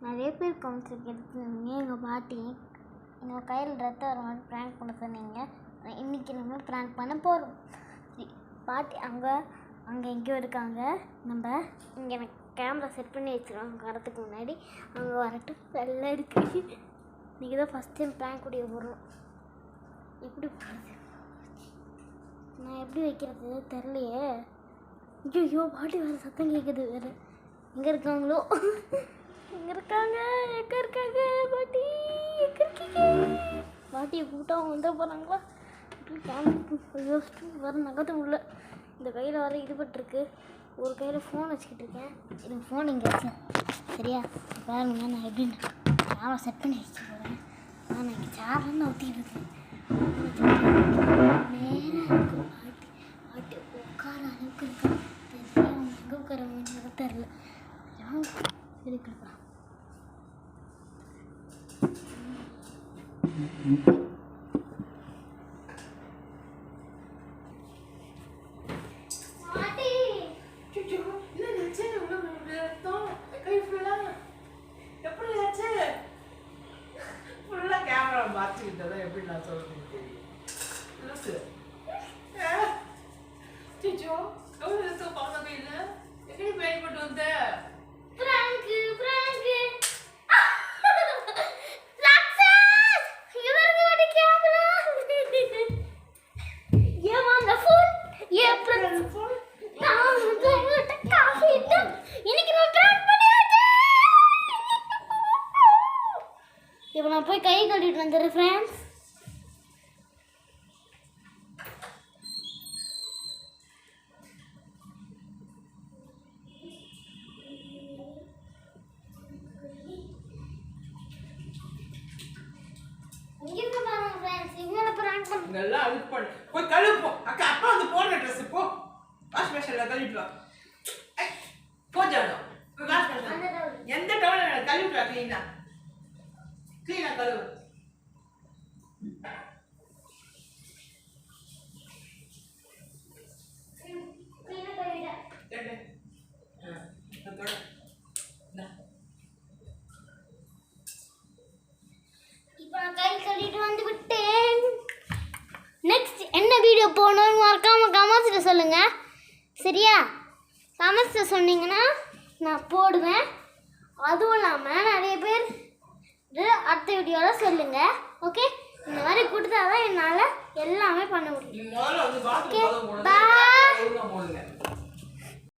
நிறைய பேர் கமெண்ட்ஸ் எடுத்துருந்தீங்க. எங்கள் பாட்டி எங்கள் கையில் ரத்தம் வர மாதிரி ப்ராங்க் பண்ண சொன்னீங்க. இன்றைக்கி நம்ம ப்ராங்க் பண்ண போகிறோம். பாட்டி அங்கே எங்கேயோ இருக்காங்க. நம்ம இங்கே எனக்கு கேமரா செட் பண்ணி வச்சுருவாங்க வரத்துக்கு முன்னாடி. அங்கே வரட்டும். வெள்ளை இருக்குது. இன்றைக்கி தான் ஃபஸ்ட் டைம் ப்ராங்க் கூடிய போகிறோம். எப்படி போகிறது? நான் எப்படி வைக்கிறது தெரிலையே. ஐயோ பாட்டி வேறு சத்தம் கேட்குது வேறு. எங்கே இருக்காங்களோ? எங்கே இருக்காங்க பாட்டி? எங்கே இருக்கீங்க? பாட்டியை கூப்பிட்டா அவங்க வந்துட போகிறாங்களா? யோசிச்சு வர நகர்த்த முடியல. இந்த கையில் வர இதுபட்டுருக்கு. ஒரு கையில் ஃபோன் வச்சுக்கிட்டு இருக்கேன். எனக்கு ஃபோன் இங்கே வச்சேன். சரியா பாருங்க. நான் எப்படின்னு சேவை செட் பண்ணி வச்சுட்டு போகிறேன். நான் இங்கே சேரன்னு ஊற்றிக்கிட்டு இருக்கேன். நேராக இருக்கும். பாட்டி உட்கார அளவுக்கு இருக்கேன். தெரியல அவங்க எங்கே உட்கார முடியாது தெரில. எடுக்கலாம். எப்படி நான் சொல்றேன் எப்படி பயன்பட்டு வந்த இப்போ நான் போய் கை கழுவிட்டு வந்துடுறேன் ஃப்ரெண்ட்ஸ். இங்க பாருங்க ஃப்ரெண்ட்ஸ். இவங்கள பிராங்க் பண்ணு. நல்லா அழுக்கு பண்ணு. போய் கழுவு போ. அக்கா அப்பா வந்து போடுற ட்ரெஸ் போ. வாஷ் மிஷின்ல கழுவிட்டு வா. போ ஜானோ. Wash machine. எந்த டவல் கழுவிட்டு வா க்ளீனா. க்ளீனா கழுவு. இப்போ நான் கை கழுவிட்டு வந்து விட்டேன். நெக்ஸ்ட் என்ன வீடியோ போடணும்னு மறக்காம கமெண்ட்ஸில் சொல்லுங்கள். சரியா? கமெண்ட்ஸில் சொன்னீங்கன்னா நான் போடுவேன். அதுவும் இல்லாமல் நிறைய பேர் அடுத்த வீடியோவில் சொல்லுங்கள். ஓகே? இந்த மாதிரி கொடுத்தா தான் என்னால் எல்லாமே பண்ண முடியும். Okay bye.